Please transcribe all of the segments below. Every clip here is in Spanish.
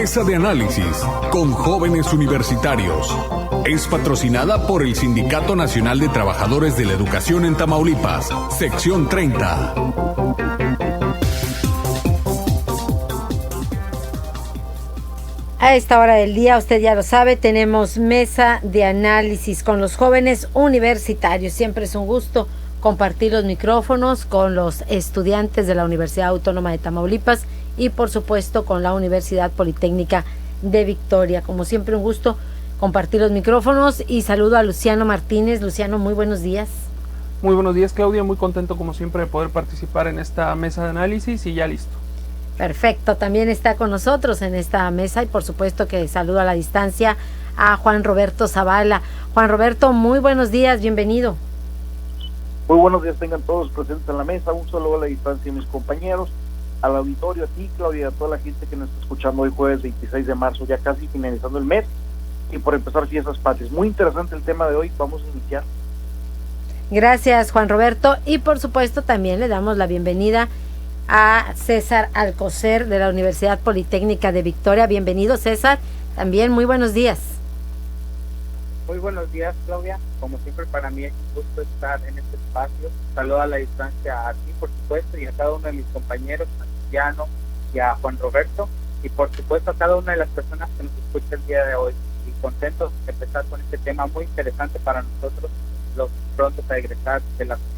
Mesa de Análisis con Jóvenes Universitarios. Es patrocinada por el Sindicato Nacional de Trabajadores de la Educación en Tamaulipas, sección 30. A esta hora del día, usted ya lo sabe, tenemos Mesa de Análisis con los jóvenes universitarios. Siempre es un gusto compartir los micrófonos con los estudiantes de la Universidad Autónoma de Tamaulipas y por supuesto con la Universidad Politécnica de Victoria. Como siempre, un gusto compartir los micrófonos y saludo a Luciano Martínez. Luciano, muy buenos días. Muy buenos días, Claudia, muy contento como siempre de poder participar en esta mesa de análisis y ya listo. Perfecto, también está con nosotros en esta mesa y por supuesto que saludo a la distancia a Juan Roberto Zavala. Juan Roberto, muy buenos días, bienvenido. Muy buenos días, tengan todos presentes en la mesa. Un saludo a la distancia a mis compañeros, al auditorio, a ti, Claudia, a toda la gente que nos está escuchando hoy jueves 26 de marzo, ya casi finalizando el mes y por empezar fiestas patrias. Muy interesante el tema de hoy, vamos a iniciar. Gracias, Juan Roberto, y por supuesto también le damos la bienvenida a César Alcocer de la Universidad Politécnica de Victoria. Bienvenido, César, también muy buenos días. Muy buenos días, Claudia. Como siempre, para mí es un gusto estar en este espacio. Saludo a la distancia a ti, por supuesto, y a cada uno de mis compañeros, a Luciano y a Juan Roberto, y por supuesto a cada una de las personas que nos escucha el día de hoy. Y contentos de empezar con este tema muy interesante para nosotros, los prontos a egresar de la universidad.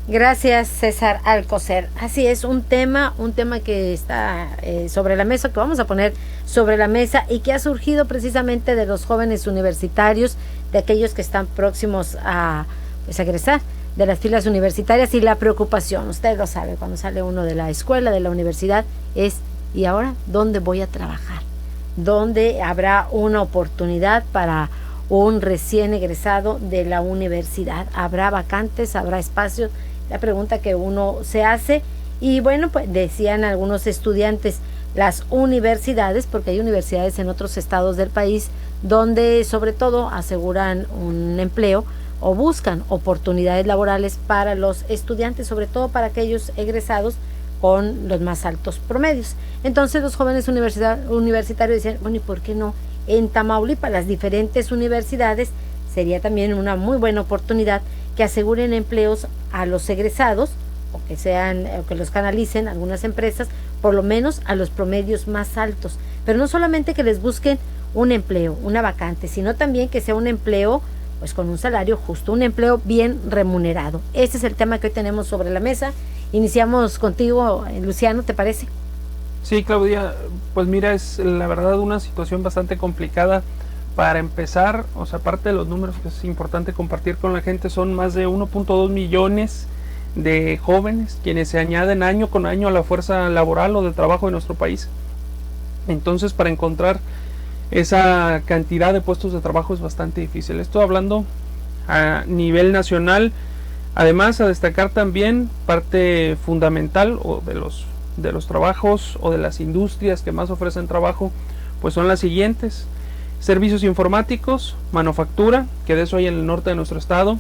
Gracias, César Alcocer. Así es, un tema que está sobre la mesa, que vamos a poner sobre la mesa y que ha surgido precisamente de los jóvenes universitarios, de aquellos que están próximos a egresar de las filas universitarias, y la preocupación, usted lo sabe, cuando sale uno de la escuela, de la universidad, es ¿y ahora dónde voy a trabajar? ¿Dónde habrá una oportunidad para un recién egresado de la universidad? ¿Habrá vacantes? ¿Habrá espacios? La pregunta que uno se hace. Y bueno, pues decían algunos estudiantes, las universidades, porque hay universidades en otros estados del país donde sobre todo aseguran un empleo o buscan oportunidades laborales para los estudiantes, sobre todo para aquellos egresados con los más altos promedios. Entonces los jóvenes universitarios decían, bueno, ¿y por qué no en Tamaulipas? Las diferentes universidades sería también una muy buena oportunidad que aseguren empleos a los egresados o que los canalicen algunas empresas, por lo menos a los promedios más altos, pero no solamente que les busquen un empleo, una vacante, sino también que sea un empleo pues con un salario justo, un empleo bien remunerado. Este es el tema que hoy tenemos sobre la mesa. Iniciamos contigo, Luciano, ¿te parece? Sí, Claudia, pues mira, es la verdad una situación bastante complicada. Para empezar, o sea, aparte de los números que es importante compartir con la gente, son más de 1.2 millones de jóvenes quienes se añaden año con año a la fuerza laboral o de trabajo de nuestro país. Entonces, para encontrar esa cantidad de puestos de trabajo es bastante difícil. Estoy hablando a nivel nacional. Además, a destacar también parte fundamental o de los trabajos o de las industrias que más ofrecen trabajo, pues son las siguientes: servicios informáticos, manufactura, que de eso hay en el norte de nuestro estado,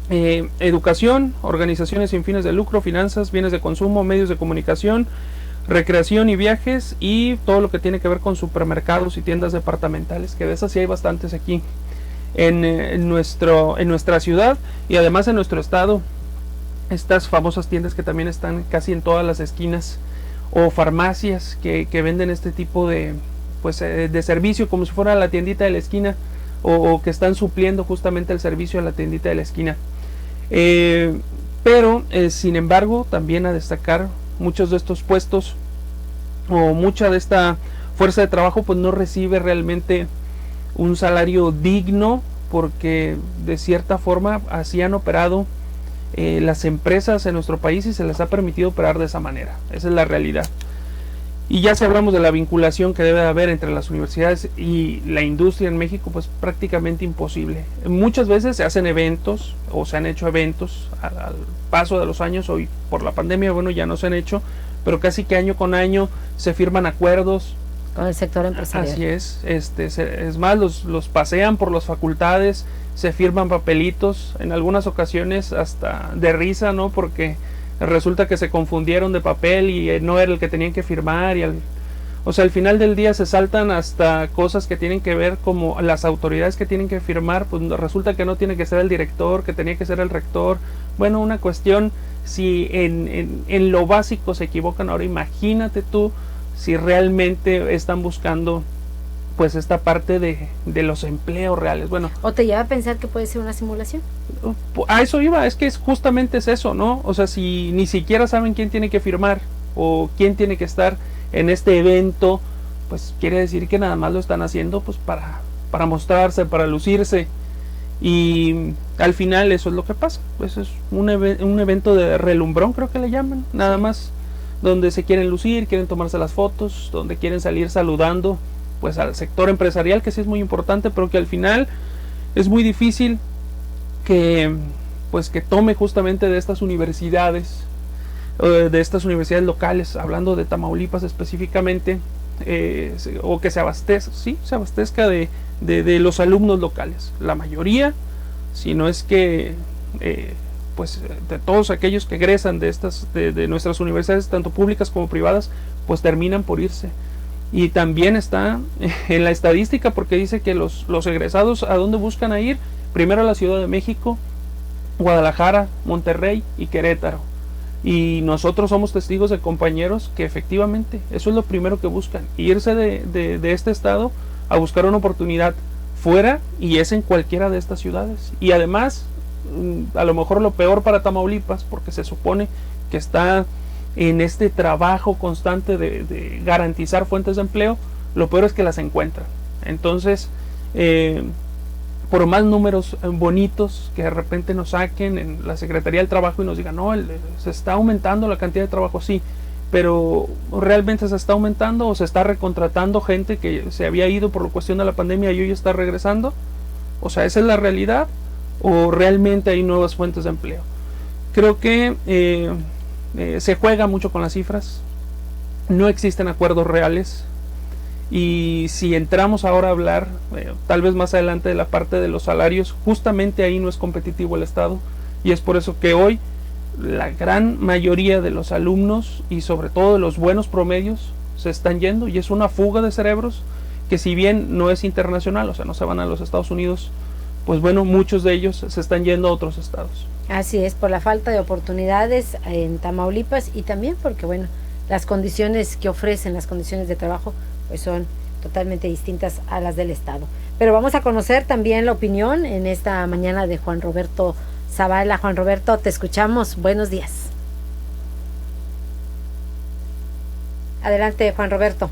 educación, organizaciones sin fines de lucro, finanzas, bienes de consumo, medios de comunicación, recreación y viajes, y todo lo que tiene que ver con supermercados y tiendas departamentales, que de esas sí hay bastantes aquí en nuestra ciudad y además en nuestro estado. Estas famosas tiendas que también están casi en todas las esquinas, o farmacias que venden este tipo de servicio, como si fuera la tiendita de la esquina, o que están supliendo justamente el servicio a la tiendita de la esquina. Pero sin embargo, también a destacar, muchos de estos puestos o mucha de esta fuerza de trabajo pues no recibe realmente un salario digno, porque de cierta forma así han operado las empresas en nuestro país y se les ha permitido operar de esa manera. Esa es la realidad. Y ya si hablamos de la vinculación que debe haber entre las universidades y la industria en México, pues prácticamente imposible. Muchas veces se hacen eventos o se han hecho eventos al paso de los años. Hoy por la pandemia, bueno, ya no se han hecho, pero casi que año con año se firman acuerdos con el sector empresarial. Así es, es más, los pasean por las facultades, se firman papelitos, en algunas ocasiones hasta de risa, ¿no? Porque resulta que se confundieron de papel y no era el que tenían que firmar, y O sea, al final del día se saltan hasta cosas que tienen que ver como las autoridades que tienen que firmar, pues resulta que no tiene que ser el director, que tenía que ser el rector. Bueno, una cuestión, si en lo básico se equivocan, ahora imagínate tú si realmente están buscando pues esta parte de los empleos reales. Bueno, ¿o te lleva a pensar que puede ser una simulación? A eso iba, es que justamente es eso, ¿no? O sea, si ni siquiera saben quién tiene que firmar o quién tiene que estar en este evento, pues quiere decir que nada más lo están haciendo pues para mostrarse, para lucirse, y al final eso es lo que pasa. Pues es un evento de relumbrón, creo que le llaman, nada más, donde se quieren lucir, quieren tomarse las fotos, donde quieren salir saludando pues al sector empresarial, que sí es muy importante, pero que al final es muy difícil que tome justamente de estas universidades locales, hablando de Tamaulipas específicamente, o que se abastezca de los alumnos locales, la mayoría, si no es que pues de todos aquellos que egresan de nuestras universidades, tanto públicas como privadas, pues terminan por irse. Y también está en la estadística, porque dice que los egresados, ¿a dónde buscan a ir? Primero a la Ciudad de México, Guadalajara, Monterrey y Querétaro. Y nosotros somos testigos de compañeros que efectivamente eso es lo primero que buscan, irse de este estado a buscar una oportunidad fuera, y es en cualquiera de estas ciudades. Y además, a lo mejor lo peor para Tamaulipas, porque se supone que está en este trabajo constante de garantizar fuentes de empleo, lo peor es que las encuentran. Entonces, por más números bonitos que de repente nos saquen en la Secretaría del Trabajo y nos digan, no, se está aumentando la cantidad de trabajo, sí, pero ¿realmente se está aumentando o se está recontratando gente que se había ido por la cuestión de la pandemia y hoy está regresando? O sea, ¿esa es la realidad o realmente hay nuevas fuentes de empleo? Creo que se juega mucho con las cifras, no existen acuerdos reales. Y si entramos ahora a hablar, tal vez más adelante, de la parte de los salarios, justamente ahí no es competitivo el Estado, y es por eso que hoy la gran mayoría de los alumnos, y sobre todo de los buenos promedios, se están yendo, y es una fuga de cerebros que, si bien no es internacional, o sea, no se van a los Estados Unidos, pues bueno, muchos de ellos se están yendo a otros estados. Así es, por la falta de oportunidades en Tamaulipas, y también porque, bueno, las condiciones que ofrecen, las condiciones de trabajo, pues son totalmente distintas a las del Estado. Pero vamos a conocer también la opinión en esta mañana de Juan Roberto Zavala. Juan Roberto, te escuchamos. Buenos días. Adelante, Juan Roberto.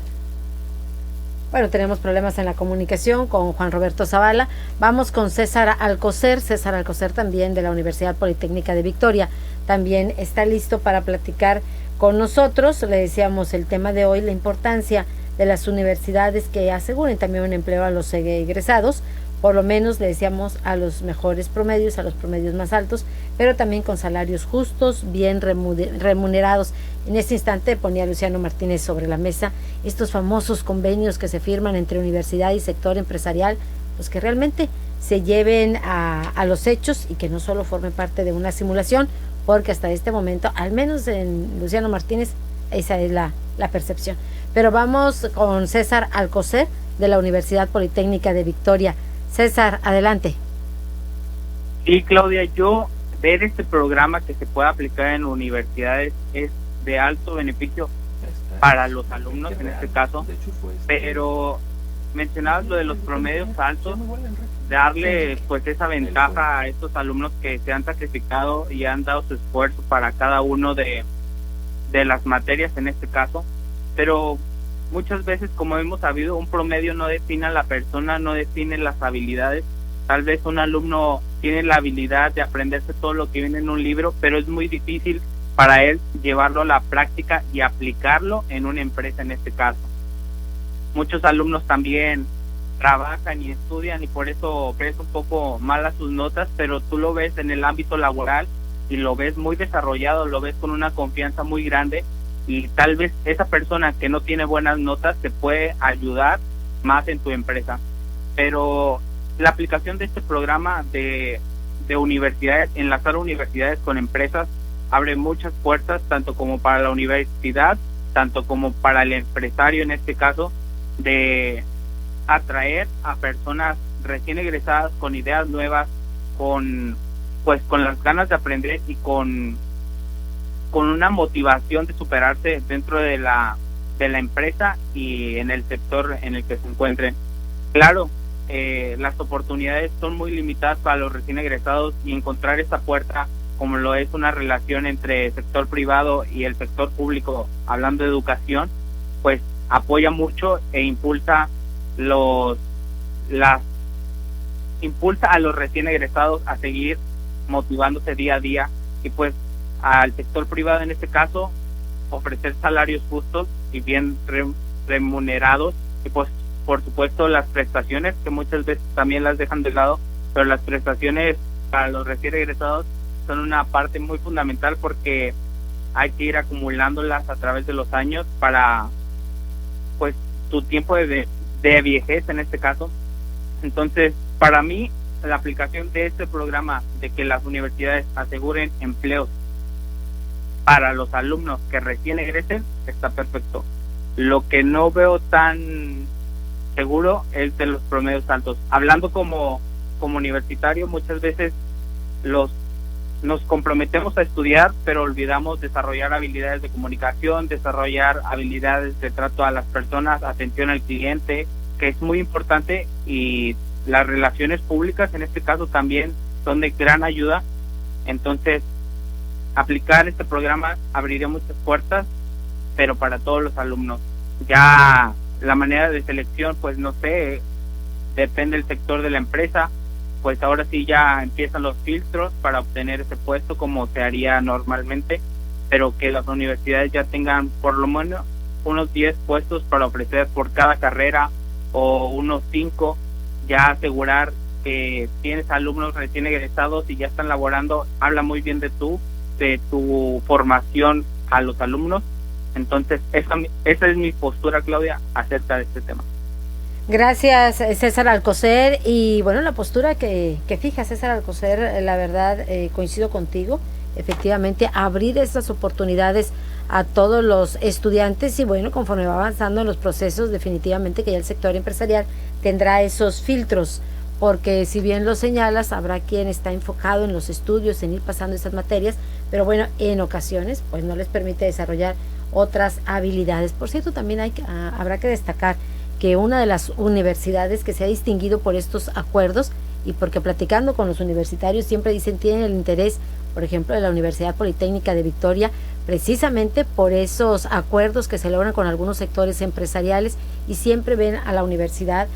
Bueno, tenemos problemas en la comunicación con Juan Roberto Zavala. Vamos con César Alcocer. César Alcocer, también de la Universidad Politécnica de Victoria, también está listo para platicar con nosotros. Le decíamos el tema de hoy, la importancia de las universidades que aseguren también un empleo a los egresados, por lo menos, le decíamos, a los mejores promedios, a los promedios más altos, pero también con salarios justos, bien remunerados. En este instante ponía Luciano Martínez sobre la mesa estos famosos convenios que se firman entre universidad y sector empresarial, pues que realmente se lleven a los hechos y que no solo formen parte de una simulación, porque hasta este momento, al menos en Luciano Martínez, esa es la percepción. Pero vamos con César Alcocer, de la Universidad Politécnica de Victoria. César, adelante. Sí, Claudia, yo ver este programa que se puede aplicar en universidades es de alto beneficio para los alumnos en este caso, pero mencionabas lo de los promedios altos, darle pues esa ventaja a estos alumnos que se han sacrificado y han dado su esfuerzo para cada uno de las materias en este caso, pero muchas veces, como hemos sabido, un promedio no define a la persona, no define las habilidades. Tal vez un alumno tiene la habilidad de aprenderse todo lo que viene en un libro, pero es muy difícil para él llevarlo a la práctica y aplicarlo en una empresa en este caso. Muchos alumnos también trabajan y estudian y por eso ves un poco malas sus notas, pero tú lo ves en el ámbito laboral y lo ves muy desarrollado, lo ves con una confianza muy grande, y tal vez esa persona que no tiene buenas notas te puede ayudar más en tu empresa. Pero la aplicación de este programa de universidades, enlazar universidades con empresas, abre muchas puertas, tanto como para la universidad tanto como para el empresario en este caso, de atraer a personas recién egresadas con ideas nuevas, con las ganas de aprender y con una motivación de superarse dentro de la empresa y en el sector en el que se encuentren. Claro, las oportunidades son muy limitadas para los recién egresados, y encontrar esta puerta, como lo es una relación entre el sector privado y el sector público, hablando de educación, pues apoya mucho e impulsa a los recién egresados a seguir motivándose día a día, y pues al sector privado en este caso ofrecer salarios justos y bien remunerados, y pues por supuesto las prestaciones, que muchas veces también las dejan de lado, pero las prestaciones para los recién egresados son una parte muy fundamental, porque hay que ir acumulándolas a través de los años para pues tu tiempo de viejez en este caso. Entonces, para mí, la aplicación de este programa, de que las universidades aseguren empleos para los alumnos que recién egresen, está perfecto. Lo que no veo tan seguro es de los promedios altos. Hablando como universitario, muchas veces nos comprometemos a estudiar, pero olvidamos desarrollar habilidades de comunicación, desarrollar habilidades de trato a las personas, atención al cliente, que es muy importante, y las relaciones públicas en este caso también son de gran ayuda. Entonces, aplicar este programa abriría muchas puertas, pero para todos los alumnos. Ya la manera de selección, pues no sé, depende del sector de la empresa, pues ahora sí ya empiezan los filtros para obtener ese puesto como se haría normalmente, pero que las universidades ya tengan por lo menos unos 10 puestos para ofrecer por cada carrera, o unos 5, ya asegurar que tienes alumnos recién egresados y ya están laborando, habla muy bien de tu formación a los alumnos. Entonces esa es mi postura, Claudia, acerca de este tema. Gracias, César Alcocer. Y bueno, la postura que fija César Alcocer, la verdad, coincido contigo. Efectivamente, abrir estas oportunidades a todos los estudiantes, y bueno, conforme va avanzando en los procesos, definitivamente que ya el sector empresarial tendrá esos filtros, porque si bien lo señalas, habrá quien está enfocado en los estudios, en ir pasando esas materias, pero bueno, en ocasiones pues no les permite desarrollar otras habilidades. Por cierto, también habrá que destacar que una de las universidades que se ha distinguido por estos acuerdos, y porque platicando con los universitarios siempre dicen tienen el interés, por ejemplo, de la Universidad Politécnica de Victoria, precisamente por esos acuerdos que se logran con algunos sectores empresariales, y siempre ven a la universidad,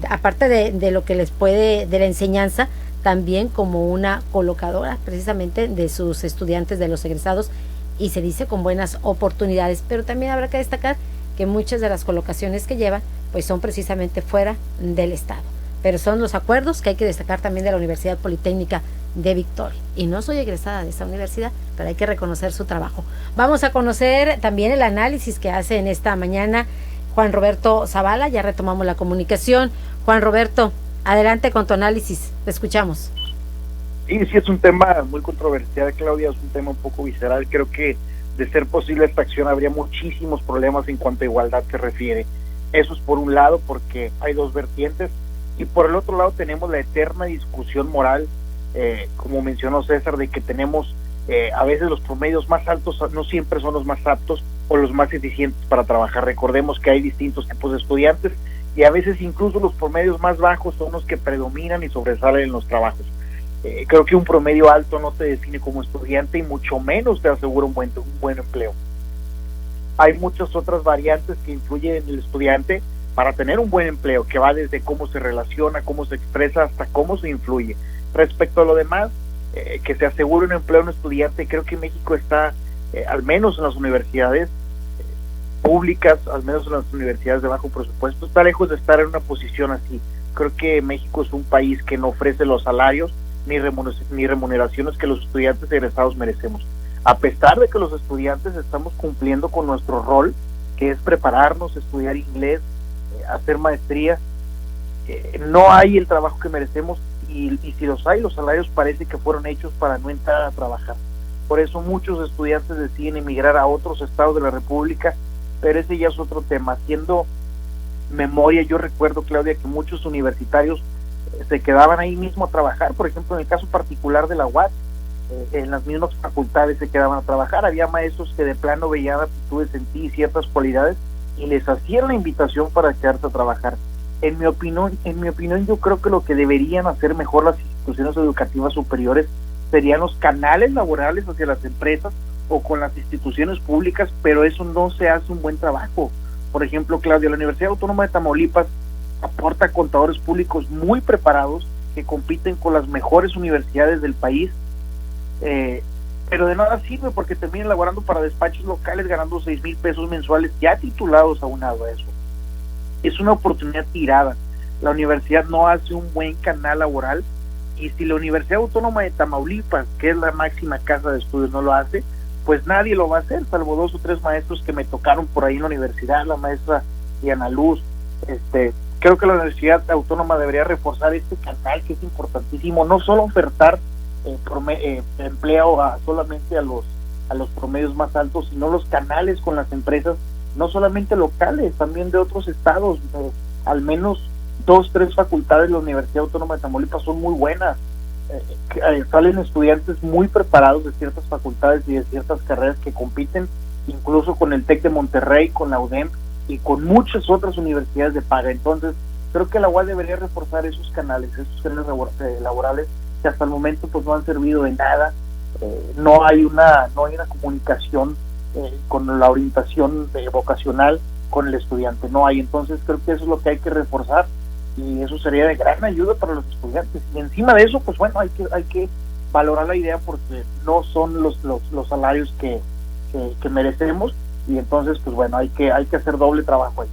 aparte de lo que les puede, de la enseñanza, también como una colocadora precisamente de sus estudiantes, de los egresados, y se dice con buenas oportunidades. Pero también habrá que destacar que muchas de las colocaciones que llevan pues son precisamente fuera del estado, pero son los acuerdos que hay que destacar también de la Universidad Politécnica de Victoria. Y no soy egresada de esta universidad, pero hay que reconocer su trabajo. Vamos a conocer también el análisis que hace en esta mañana Juan Roberto Zavala. Ya retomamos la comunicación. Juan Roberto, adelante con tu análisis, te escuchamos. Sí, es un tema muy controversial, Claudia, es un tema un poco visceral. Creo que de ser posible esta acción habría muchísimos problemas en cuanto a igualdad se refiere. Eso es por un lado, porque hay dos vertientes, y por el otro lado tenemos la eterna discusión moral, como mencionó César, de que tenemos a veces los promedios más altos no siempre son los más aptos o los más eficientes para trabajar. Recordemos que hay distintos tipos de estudiantes, y a veces incluso los promedios más bajos son los que predominan y sobresalen en los trabajos. Creo que un promedio alto no te define como estudiante, y mucho menos te asegura un buen empleo. Hay muchas otras variantes que influyen en el estudiante para tener un buen empleo, que va desde cómo se relaciona, cómo se expresa, hasta cómo se influye. Respecto a lo demás, que se asegure un empleo a un estudiante, creo que México está, al menos en las universidades públicas, al menos en las universidades de bajo presupuesto, está lejos de estar en una posición así. Creo que México es un país que no ofrece los salarios ni remuneraciones que los estudiantes egresados merecemos. A pesar de que los estudiantes estamos cumpliendo con nuestro rol, que es prepararnos, estudiar inglés, hacer maestría, no hay el trabajo que merecemos, y si los hay, los salarios parece que fueron hechos para no entrar a trabajar. por eso muchos estudiantes deciden emigrar a otros estados de la República, pero ese ya es otro tema. Haciendo memoria, yo recuerdo, Claudia, que muchos universitarios se quedaban ahí mismo a trabajar. Por ejemplo, en el caso particular de la UAT, en las mismas facultades se quedaban a trabajar. Había maestros que de plano veían aptitudes en ti y ciertas cualidades y les hacían la invitación para quedarse a trabajar. En mi opinión, yo creo que lo que deberían hacer mejor las instituciones educativas superiores serían los canales laborales hacia las empresas o con las instituciones públicas, pero eso no se hace un buen trabajo. Por ejemplo, Claudia, la Universidad Autónoma de Tamaulipas aporta contadores públicos muy preparados que compiten con las mejores universidades del país, pero de nada sirve porque terminan laborando para despachos locales ganando 6,000 pesos mensuales ya titulados aunado a eso. Es una oportunidad tirada. La universidad no hace un buen canal laboral, y si la Universidad Autónoma de Tamaulipas, que es la máxima casa de estudios, no lo hace, pues nadie lo va a hacer, salvo 2 o 3 maestros que me tocaron por ahí en la universidad, la maestra Diana Luz. Creo que la Universidad Autónoma debería reforzar este canal, que es importantísimo, no solo ofertar empleo solamente a los promedios más altos, sino los canales con las empresas, no solamente locales, también de otros estados. Al menos 2 o 3 facultades de la Universidad Autónoma de Tamaulipas son muy buenas. Salen estudiantes muy preparados de ciertas facultades y de ciertas carreras que compiten incluso con el TEC de Monterrey, con la UDEM y con muchas otras universidades de paga. Entonces creo que la UAS debería reforzar esos canales laborales que hasta el momento pues no han servido de nada. No hay una comunicación con la orientación vocacional con el estudiante, no hay. Entonces creo que eso es lo que hay que reforzar y eso sería de gran ayuda para los estudiantes. Y encima de eso, pues bueno, hay que valorar la idea porque no son los salarios que merecemos, y entonces pues bueno, hay que hacer doble trabajo ahí.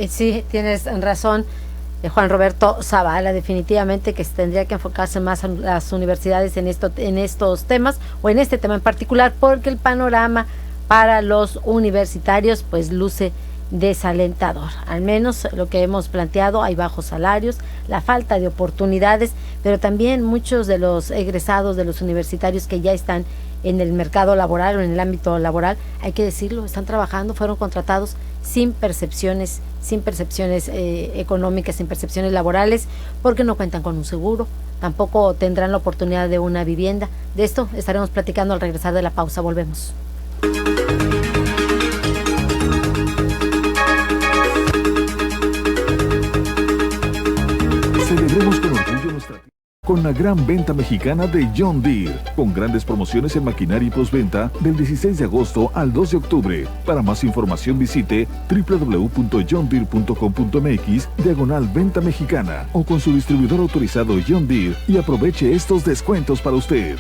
Sí, tienes razón, Juan Roberto Zavala, definitivamente que tendría que enfocarse más en las universidades en estos temas, o en este tema en particular, porque el panorama para los universitarios pues luce desalentador. Al menos lo que hemos planteado, hay bajos salarios, la falta de oportunidades, pero también muchos de los egresados de los universitarios que ya están en el mercado laboral o en el ámbito laboral, hay que decirlo, están trabajando, fueron contratados sin percepciones económicas, sin percepciones laborales, porque no cuentan con un seguro, tampoco tendrán la oportunidad de una vivienda. De esto estaremos platicando al regresar de la pausa. Volvemos. Celebremos con orgullo nuestra con la gran venta mexicana de John Deere, con grandes promociones en maquinaria y postventa del 16 de agosto al 2 de octubre. Para más información visite www.johndeere.com.mx/venta mexicana o con su distribuidor autorizado John Deere y aproveche estos descuentos para usted.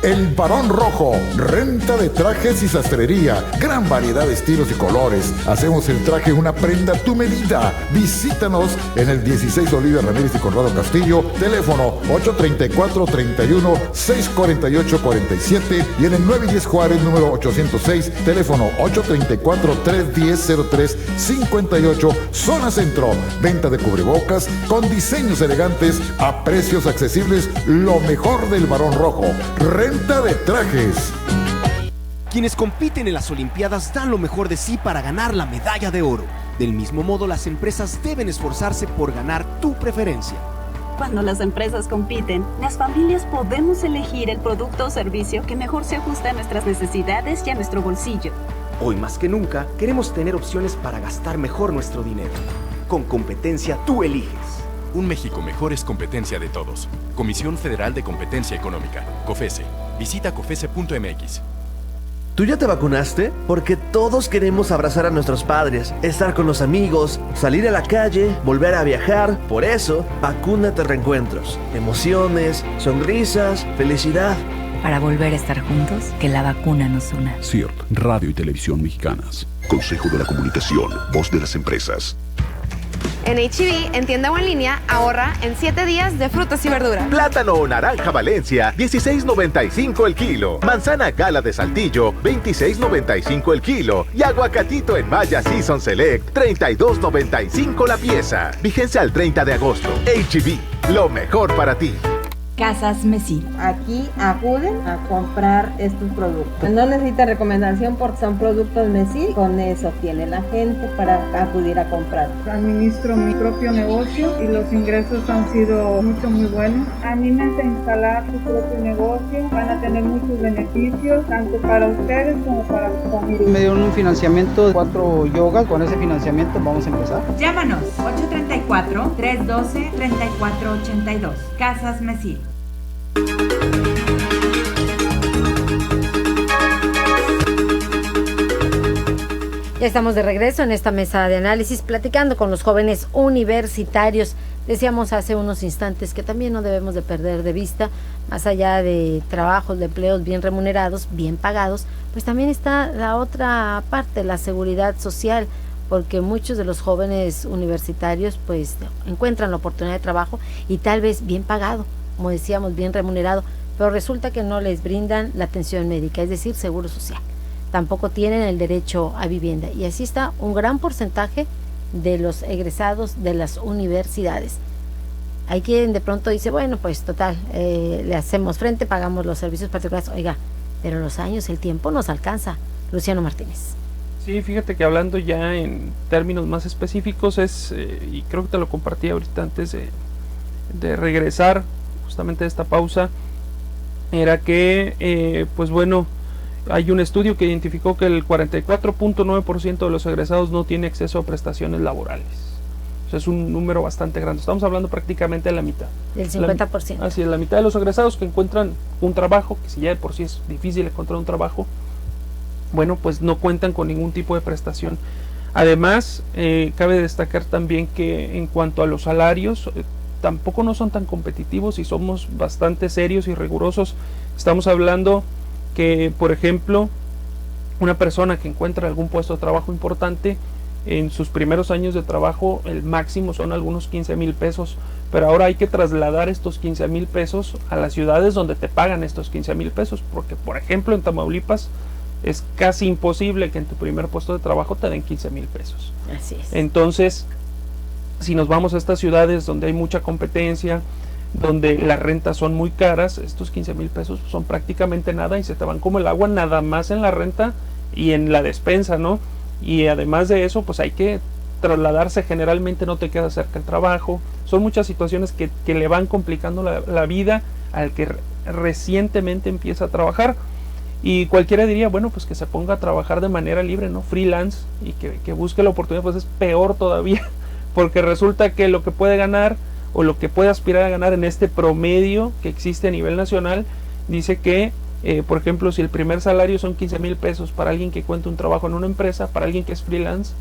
El Barón Rojo, renta de trajes y sastrería, gran variedad de estilos y colores. Hacemos el traje una prenda a tu medida. Visítanos en el 16 Olivia Ramírez y Conrado Castillo, teléfono 834-31-648-47 y en el 9 y 10 Juárez, número 806, teléfono 834-310-0358, zona centro. Venta de cubrebocas con diseños elegantes a precios accesibles, lo mejor del Barón Rojo. Renta de trajes. Quienes compiten en las Olimpiadas dan lo mejor de sí para ganar la medalla de oro. Del mismo modo, las empresas deben esforzarse por ganar tu preferencia. Cuando las empresas compiten, las familias podemos elegir el producto o servicio que mejor se ajusta a nuestras necesidades y a nuestro bolsillo. Hoy más que nunca, queremos tener opciones para gastar mejor nuestro dinero. Con competencia, tú eliges. Un México mejor es competencia de todos. Comisión Federal de Competencia Económica, COFESE. Visita COFESE.mx. ¿Tú ya te vacunaste? Porque todos queremos abrazar a nuestros padres, estar con los amigos, salir a la calle, volver a viajar. Por eso, vacúnate Reencuentros. Emociones, sonrisas, felicidad. Para volver a estar juntos, que la vacuna nos una. CIRT, Radio y Televisión Mexicanas. Consejo de la Comunicación, voz de las empresas. En H-E-B, en tienda o en línea, ahorra en 7 días de frutas y verduras. Plátano o naranja Valencia, $16.95 el kilo. Manzana Gala de Saltillo, $26.95 el kilo. Y aguacatito en Maya Season Select, $32.95 la pieza. Vigencia al 30 de agosto. H-E-B, lo mejor para ti. Casas Mesil. Aquí acuden a comprar estos productos. No necesita recomendación porque son productos Mesil. Con eso tiene la gente para acudir a comprar. Administro mi propio negocio y los ingresos han sido muy buenos. Anímense a instalar su propio negocio. Van a tener muchos beneficios, tanto para ustedes como para sus familias. Me dieron un financiamiento de 4 yogas. Con ese financiamiento vamos a empezar. Llámanos 834-312-3482. Casas Mesil. Ya estamos de regreso en esta mesa de análisis platicando con los jóvenes universitarios. Decíamos hace unos instantes que también no debemos de perder de vista, más allá de trabajos, de empleos bien remunerados, bien pagados, pues también está la otra parte, la seguridad social, porque muchos de los jóvenes universitarios pues encuentran la oportunidad de trabajo y tal vez bien pagado, como decíamos, bien remunerado, pero resulta que no les brindan la atención médica, es decir, seguro social. Tampoco tienen el derecho a vivienda. Y así está un gran porcentaje de los egresados de las universidades. Hay quien de pronto dice, bueno, pues total, le hacemos frente, pagamos los servicios particulares. Oiga, pero los años, el tiempo nos alcanza. Luciano Martínez. Sí, fíjate que hablando ya en términos más específicos y creo que te lo compartí ahorita antes de regresar justamente a esta pausa, era que, pues bueno, hay un estudio que identificó que el 44.9% de los egresados no tiene acceso a prestaciones laborales. O sea, es un número bastante grande. Estamos hablando prácticamente de la mitad. Del 50%. Así es, la mitad de los egresados que encuentran un trabajo, que si ya de por sí es difícil encontrar un trabajo, bueno, pues no cuentan con ningún tipo de prestación. Además, cabe destacar también que en cuanto a los salarios, tampoco no son tan competitivos y somos bastante serios y rigurosos. Estamos hablando que, por ejemplo, una persona que encuentra algún puesto de trabajo importante, en sus primeros años de trabajo el máximo son algunos 15,000 pesos, pero ahora hay que trasladar estos 15,000 pesos a las ciudades donde te pagan estos 15,000 pesos, porque por ejemplo en Tamaulipas es casi imposible que en tu primer puesto de trabajo te den 15,000 pesos. Así es. Entonces, si nos vamos a estas ciudades donde hay mucha competencia, donde las rentas son muy caras, estos 15,000 pesos son prácticamente nada y se te van como el agua nada más en la renta y en la despensa, ¿no? Y además de eso, pues hay que trasladarse, generalmente no te queda cerca el trabajo. Son muchas situaciones que le van complicando la vida al que recientemente empieza a trabajar. Y cualquiera diría, bueno, pues que se ponga a trabajar de manera libre, ¿no? Freelance, y que busque la oportunidad, pues es peor todavía, porque resulta que lo que puede ganar o lo que puede aspirar a ganar en este promedio que existe a nivel nacional, dice que, por ejemplo, si el primer salario son 15,000 pesos para alguien que cuenta un trabajo en una empresa, para alguien que es freelance,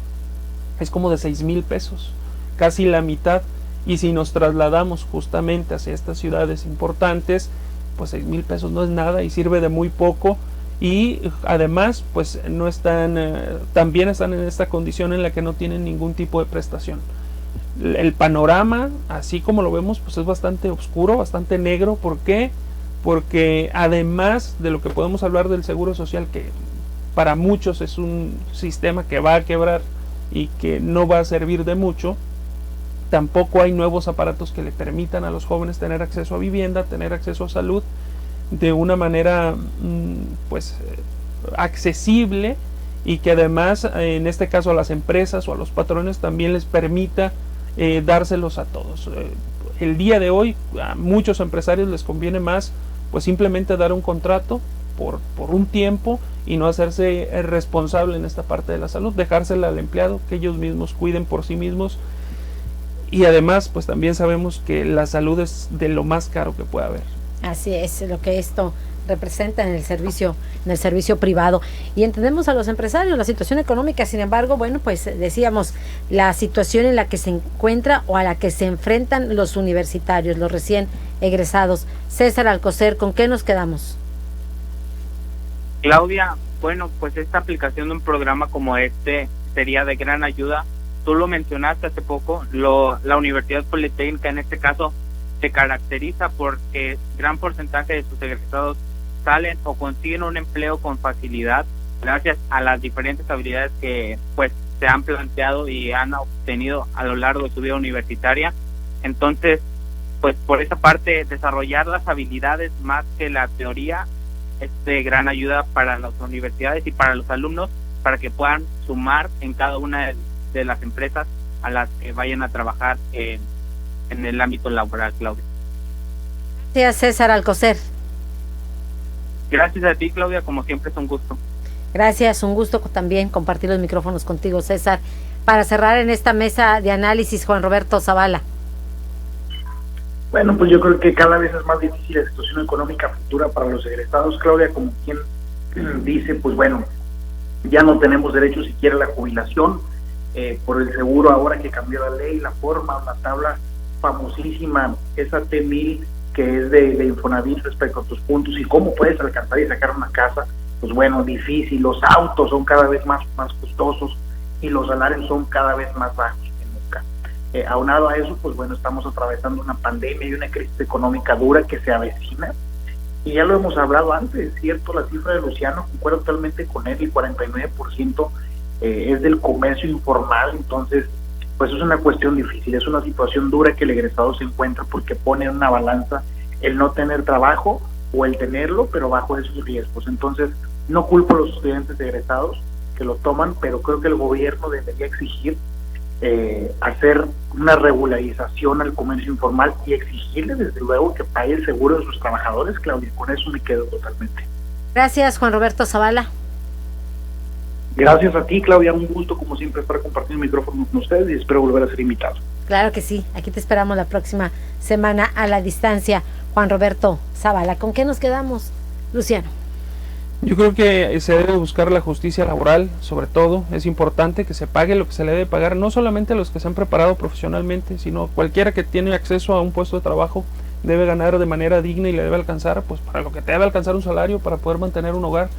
es como de 6,000 pesos, casi la mitad. Y si nos trasladamos justamente hacia estas ciudades importantes, pues 6,000 pesos no es nada y sirve de muy poco. Y además, pues no están, también están en esta condición en la que no tienen ningún tipo de prestación. El panorama, así como lo vemos, pues es bastante oscuro, bastante negro. ¿Por qué? Porque además de lo que podemos hablar del seguro social, que para muchos es un sistema que va a quebrar y que no va a servir de mucho, tampoco hay nuevos aparatos que le permitan a los jóvenes tener acceso a vivienda, tener acceso a salud de una manera pues accesible, y que además en este caso a las empresas o a los patrones también les permita dárselos a todos. El día de hoy a muchos empresarios les conviene más pues simplemente dar un contrato por un tiempo y no hacerse responsable en esta parte de la salud, dejársela al empleado, que ellos mismos cuiden por sí mismos. Y además pues también sabemos que la salud es de lo más caro que puede haber. Así es, lo que esto representa en el servicio privado. Y entendemos a los empresarios, la situación económica, sin embargo, bueno, pues decíamos, la situación en la que se encuentra o a la que se enfrentan los universitarios, los recién egresados. César Alcocer, ¿con qué nos quedamos? Claudia, bueno, pues esta aplicación de un programa como este sería de gran ayuda. Tú lo mencionaste hace poco, la Universidad Politécnica en este caso se caracteriza porque gran porcentaje de sus egresados salen o consiguen un empleo con facilidad gracias a las diferentes habilidades que pues se han planteado y han obtenido a lo largo de su vida universitaria. Entonces, pues por esa parte desarrollar las habilidades más que la teoría es de gran ayuda para las universidades y para los alumnos, para que puedan sumar en cada una de las empresas a las que vayan a trabajar en el ámbito laboral, Claudia. Gracias, César Alcocer. Gracias a ti, Claudia, como siempre es un gusto. Gracias, un gusto también compartir los micrófonos contigo, César. Para cerrar en esta mesa de análisis, Juan Roberto Zavala. Bueno, pues yo creo que cada vez es más difícil la situación económica futura para los egresados, Claudia, como quien dice, pues bueno, ya no tenemos derecho siquiera a la jubilación, por el seguro ahora que cambió la ley, la forma, una tabla famosísima, esa T1000 que es de Infonavit respecto a tus puntos y cómo puedes alcanzar y sacar una casa, pues bueno, difícil, los autos son cada vez más costosos y los salarios son cada vez más bajos que nunca. Aunado a eso, pues bueno, estamos atravesando una pandemia y una crisis económica dura que se avecina, y ya lo hemos hablado antes, ¿cierto? La cifra de Luciano, concuerdo totalmente con él, el 49% es del comercio informal, entonces pues es una cuestión difícil, es una situación dura que el egresado se encuentra porque pone en una balanza el no tener trabajo o el tenerlo, pero bajo esos riesgos. Entonces no culpo a los estudiantes egresados que lo toman, pero creo que el gobierno debería exigir hacer una regularización al comercio informal y exigirle desde luego que pague el seguro de sus trabajadores, Claudia. Con eso me quedo totalmente. Gracias, Juan Roberto Zavala. Gracias a ti, Claudia, un gusto como siempre estar compartiendo el micrófono con ustedes y espero volver a ser invitado. Claro que sí, aquí te esperamos la próxima semana a la distancia, Juan Roberto Zavala. ¿Con qué nos quedamos, Luciano? Yo creo que se debe buscar la justicia laboral, sobre todo. Es importante que se pague lo que se le debe pagar, no solamente a los que se han preparado profesionalmente, sino cualquiera que tiene acceso a un puesto de trabajo debe ganar de manera digna y le debe alcanzar, pues para lo que te debe alcanzar un salario para poder mantener un hogar.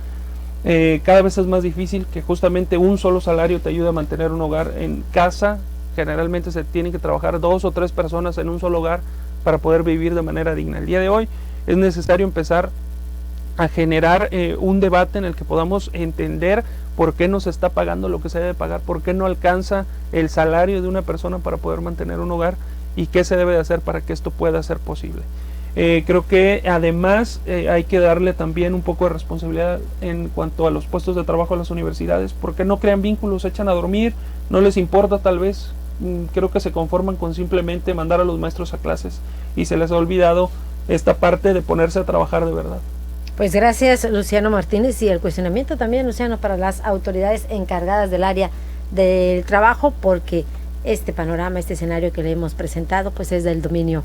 Cada vez es más difícil que justamente un solo salario te ayude a mantener un hogar en casa. Generalmente se tienen que trabajar 2 o 3 personas en un solo hogar para poder vivir de manera digna. El día de hoy es necesario empezar a generar un debate en el que podamos entender por qué no se está pagando lo que se debe pagar, por qué no alcanza el salario de una persona para poder mantener un hogar y qué se debe de hacer para que esto pueda ser posible. Creo que además hay que darle también un poco de responsabilidad en cuanto a los puestos de trabajo a las universidades, porque no crean vínculos, se echan a dormir, no les importa tal vez, creo que se conforman con simplemente mandar a los maestros a clases y se les ha olvidado esta parte de ponerse a trabajar de verdad. Pues gracias, Luciano Martínez, y el cuestionamiento también, Luciano, para las autoridades encargadas del área del trabajo, porque este panorama, este escenario que le hemos presentado, pues es del dominio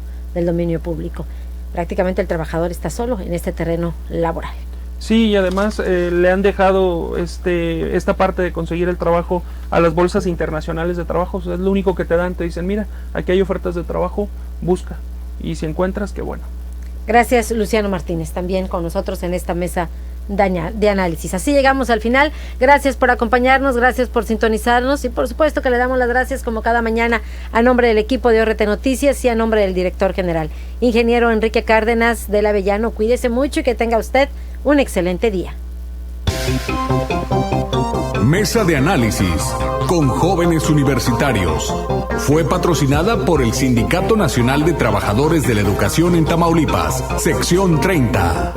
público. Prácticamente el trabajador está solo en este terreno laboral. Sí, y además le han dejado esta parte de conseguir el trabajo a las bolsas internacionales de trabajo. O sea, es lo único que te dan, te dicen, mira, aquí hay ofertas de trabajo, busca, y si encuentras, qué bueno. Gracias, Luciano Martínez, también con nosotros en esta mesa de análisis. Así llegamos al final. Gracias por acompañarnos, gracias por sintonizarnos y por supuesto que le damos las gracias como cada mañana a nombre del equipo de ORT Noticias y a nombre del director general, ingeniero Enrique Cárdenas del Avellano. Cuídese mucho y que tenga usted un excelente día. Mesa de análisis con jóvenes universitarios. Fue patrocinada por el Sindicato Nacional de Trabajadores de la Educación en Tamaulipas, sección 30.